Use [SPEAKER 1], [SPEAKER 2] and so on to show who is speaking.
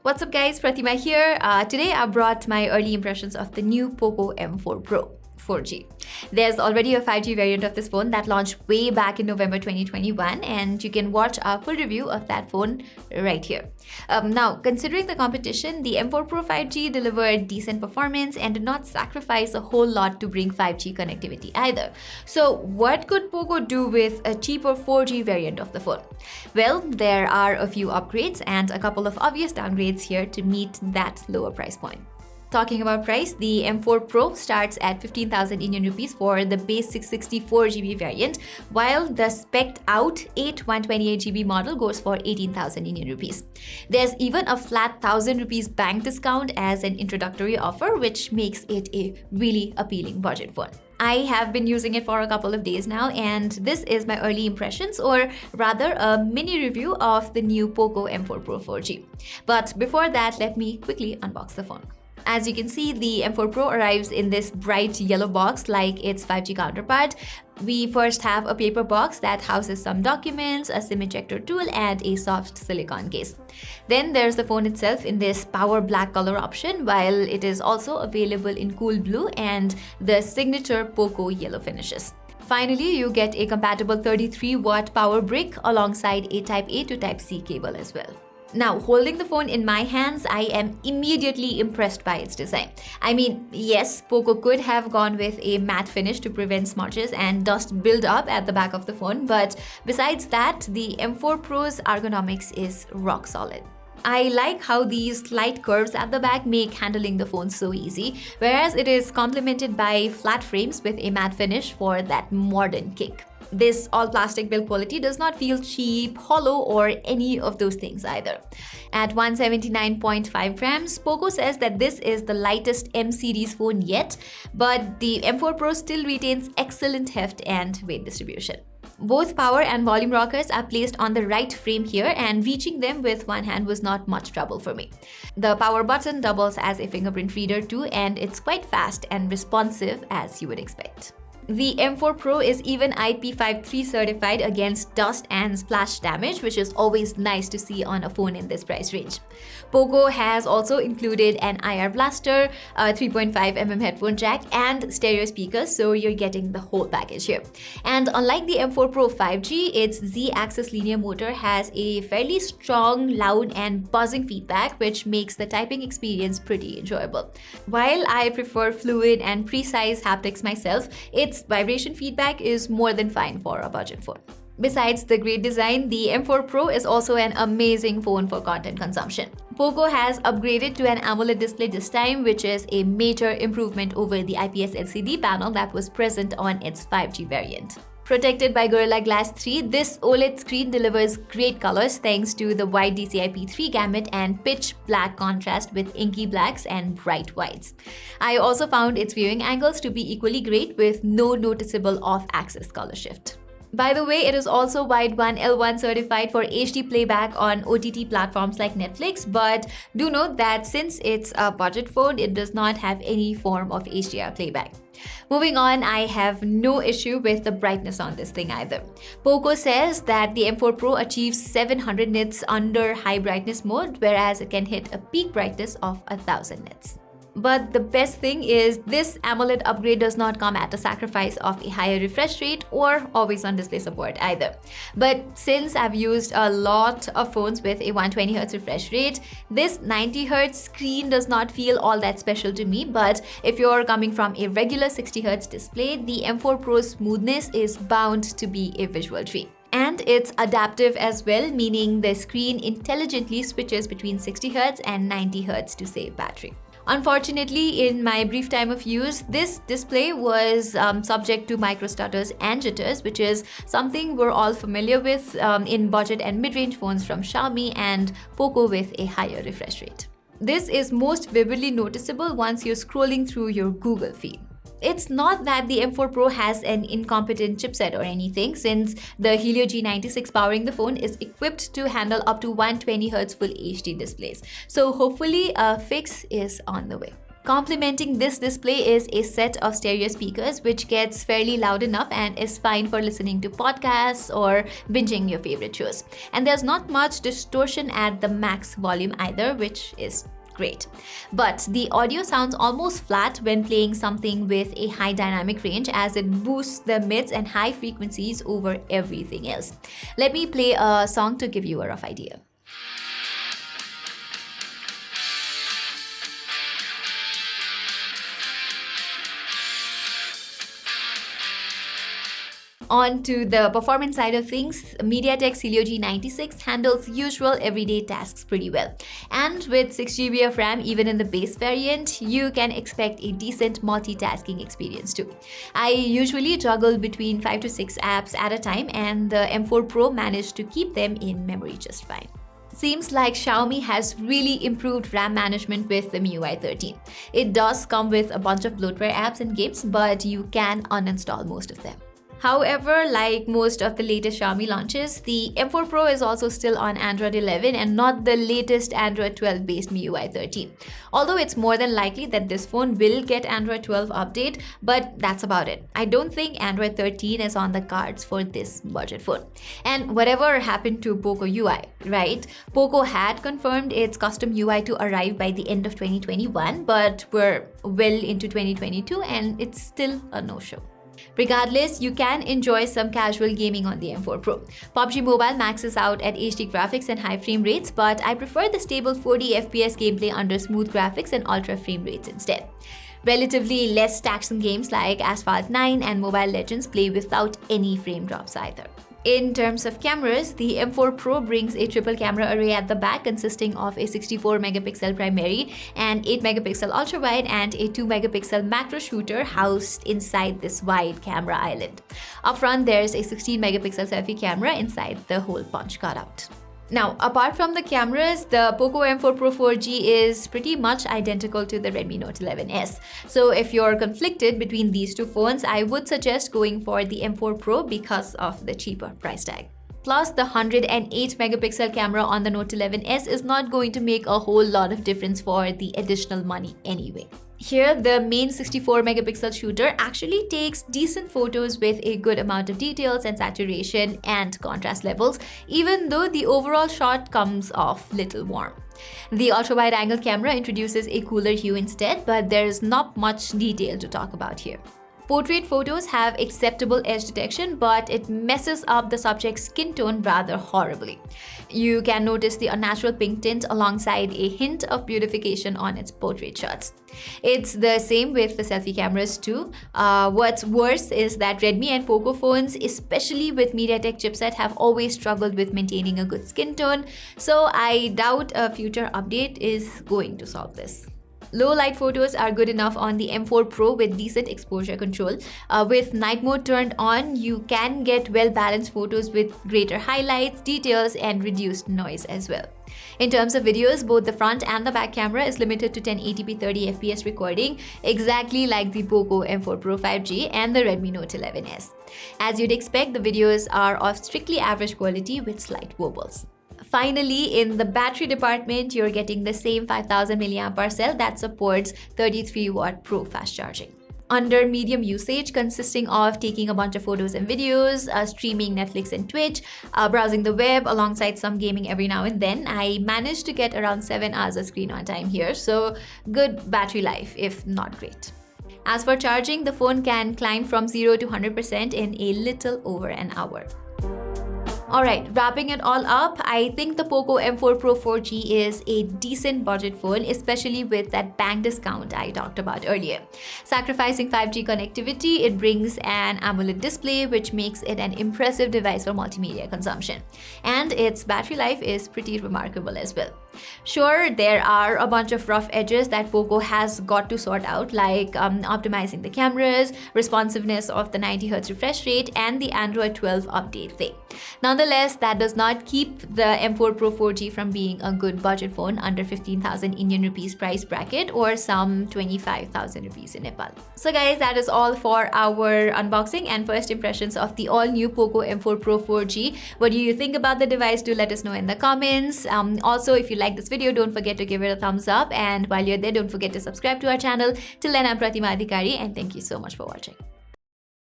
[SPEAKER 1] What's up guys, Pratima here. Today I brought my early impressions of the new Poco M4 Pro 4G. There's already a 5G variant of this phone that launched way back in November 2021, and you can watch our full review of that phone right here. Now, considering the competition, the M4 Pro 5G delivered decent performance and did not sacrifice a whole lot to bring 5G connectivity either. So what could Poco do with a cheaper 4G variant of the phone? Well, there are a few upgrades and a couple of obvious downgrades here to meet that lower price point. Talking about price, the M4 Pro starts at 15,000 Indian rupees for the base 664GB variant, while the spec'd out 128GB model goes for 18,000 Indian rupees. There's even a flat 1,000 rupees bank discount as an introductory offer, which makes it a really appealing budget phone. I have been using it for a couple of days now, and this is my early impressions, or rather a mini review of the new Poco M4 Pro 4G. But before that, let me quickly unbox the phone. As you can see, the M4 Pro arrives in this bright yellow box like its 5G counterpart. We first have a paper box that houses some documents, a SIM ejector tool, and a soft silicone case. Then there's the phone itself in this power black color option, while it is also available in cool blue and the signature Poco yellow finishes. Finally, you get a compatible 33-watt power brick alongside a Type-A to Type-C cable as well. Now, holding the phone in my hands, I am immediately impressed by its design. I mean, yes, Poco could have gone with a matte finish to prevent smudges and dust build up at the back of the phone, but besides that, the M4 Pro's ergonomics is rock solid. I like how these slight curves at the back make handling the phone so easy, whereas it is complemented by flat frames with a matte finish for that modern kick. This all-plastic build quality does not feel cheap, hollow, or any of those things either. At 179.5 grams, Poco says that this is the lightest M-series phone yet, but the M4 Pro still retains excellent heft and weight distribution. Both power and volume rockers are placed on the right frame here, and reaching them with one hand was not much trouble for me. The power button doubles as a fingerprint reader too, and it's quite fast and responsive as you would expect. The M4 Pro is even IP53 certified against dust and splash damage, which is always nice to see on a phone in this price range. Poco has also included an IR blaster, a 3.5mm headphone jack, and stereo speakers, so you're getting the whole package here. And unlike the M4 Pro 5G, its Z-axis linear motor has a fairly strong, loud, and buzzing feedback, which makes the typing experience pretty enjoyable. While I prefer fluid and precise haptics myself, its vibration feedback is more than fine for a budget phone. Besides the great design, the M4 Pro is also an amazing phone for content consumption. Poco has upgraded to an AMOLED display this time, which is a major improvement over the IPS LCD panel that was present on its 5G variant. Protected by Gorilla Glass 3, this OLED screen delivers great colors thanks to the wide DCI-P3 gamut and pitch black contrast with inky blacks and bright whites. I also found its viewing angles to be equally great with no noticeable off-axis color shift. By the way, it is also Wide1 L1 certified for HD playback on OTT platforms like Netflix, but do note that since it's a budget phone, it does not have any form of HDR playback. Moving on, I have no issue with the brightness on this thing either. Poco says that the M4 Pro achieves 700 nits under high brightness mode, whereas it can hit a peak brightness of 1000 nits. But the best thing is this AMOLED upgrade does not come at a sacrifice of a higher refresh rate or always-on display support either. But since I've used a lot of phones with a 120Hz refresh rate, this 90Hz screen does not feel all that special to me. But if you're coming from a regular 60Hz display, the M4 Pro's smoothness is bound to be a visual treat. And it's adaptive as well, meaning the screen intelligently switches between 60Hz and 90Hz to save battery. Unfortunately, in my brief time of use, this display was subject to micro stutters and jitters, which is something we're all familiar with in budget and mid-range phones from Xiaomi and Poco with a higher refresh rate. This is most vividly noticeable once you're scrolling through your Google feed. It's not that the M4 Pro has an incompetent chipset or anything, since the Helio G96 powering the phone is equipped to handle up to 120Hz Full HD displays. So hopefully a fix is on the way. Complementing this display is a set of stereo speakers which gets fairly loud enough and is fine for listening to podcasts or binging your favorite shows. And there's not much distortion at the max volume either, which is great. But the audio sounds almost flat when playing something with a high dynamic range, as it boosts the mids and high frequencies over everything else. Let me play a song to give you a rough idea. On to the performance side of things, MediaTek Helio G96 handles usual everyday tasks pretty well. And with 6GB of RAM even in the base variant, you can expect a decent multitasking experience too. I usually juggle between 5 to 6 apps at a time, and the M4 Pro managed to keep them in memory just fine. Seems like Xiaomi has really improved RAM management with the MIUI 13. It does come with a bunch of bloatware apps and games, but you can uninstall most of them. However, like most of the latest Xiaomi launches, the M4 Pro is also still on Android 11 and not the latest Android 12 based MIUI 13. Although it's more than likely that this phone will get Android 12 update, but that's about it. I don't think Android 13 is on the cards for this budget phone. And whatever happened to Poco UI, right? Poco had confirmed its custom UI to arrive by the end of 2021, but we're well into 2022 and it's still a no-show. Regardless, you can enjoy some casual gaming on the M4 Pro. PUBG Mobile maxes out at HD graphics and high frame rates, but I prefer the stable 40 FPS gameplay under smooth graphics and ultra frame rates instead. Relatively less taxing games like Asphalt 9 and Mobile Legends play without any frame drops either. In terms of cameras, the M4 Pro brings a triple camera array at the back consisting of a 64-megapixel primary, an 8-megapixel ultra-wide, and a 2-megapixel macro shooter housed inside this wide camera island. Up front, there's a 16-megapixel selfie camera inside the hole punch cutout. Now, apart from the cameras, the Poco M4 Pro 4G is pretty much identical to the Redmi Note 11S. So if you're conflicted between these two phones, I would suggest going for the M4 Pro because of the cheaper price tag. Plus, the 108-megapixel camera on the Note 11S is not going to make a whole lot of difference for the additional money anyway. Here, the main 64-megapixel shooter actually takes decent photos with a good amount of details and saturation and contrast levels, even though the overall shot comes off little warm. The ultra-wide-angle camera introduces a cooler hue instead, but there's not much detail to talk about here. Portrait photos have acceptable edge detection, but it messes up the subject's skin tone rather horribly. You can notice the unnatural pink tint alongside a hint of beautification on its portrait shots. It's the same with the selfie cameras too. What's worse is that Redmi and Poco phones, especially with MediaTek chipset, have always struggled with maintaining a good skin tone, so I doubt a future update is going to solve this. Low light photos are good enough on the M4 Pro with decent exposure control. With night mode turned on, you can get well-balanced photos with greater highlights, details, and reduced noise as well. In terms of videos, both the front and the back camera is limited to 1080p 30fps recording, exactly like the Poco M4 Pro 5G and the Redmi Note 11S. As you'd expect, the videos are of strictly average quality with slight wobbles. Finally, in the battery department, you're getting the same 5000 mAh cell that supports 33-watt Pro fast charging. Under medium usage, consisting of taking a bunch of photos and videos, streaming Netflix and Twitch, browsing the web alongside some gaming every now and then, I managed to get around 7 hours of screen on time here, so good battery life, if not great. As for charging, the phone can climb from 0 to 100% in a little over an hour. Alright, wrapping it all up, I think the Poco M4 Pro 4G is a decent budget phone, especially with that bank discount I talked about earlier. Sacrificing 5G connectivity, it brings an AMOLED display, which makes it an impressive device for multimedia consumption. And its battery life is pretty remarkable as well. Sure, there are a bunch of rough edges that Poco has got to sort out, like optimizing the cameras, responsiveness of the 90Hz refresh rate, and the Android 12 update thing. Nonetheless, that does not keep the M4 Pro 4G from being a good budget phone under 15,000 Indian rupees price bracket or some 25,000 rupees in Nepal. So guys, that is all for our unboxing and first impressions of the all-new Poco M4 Pro 4G. What do you think about the device? Do let us know in the comments. Also, if you like this video, don't forget to give it a thumbs up. And while you're there, don't forget to subscribe to our channel. Till then, I'm Pratima and thank you so much for watching.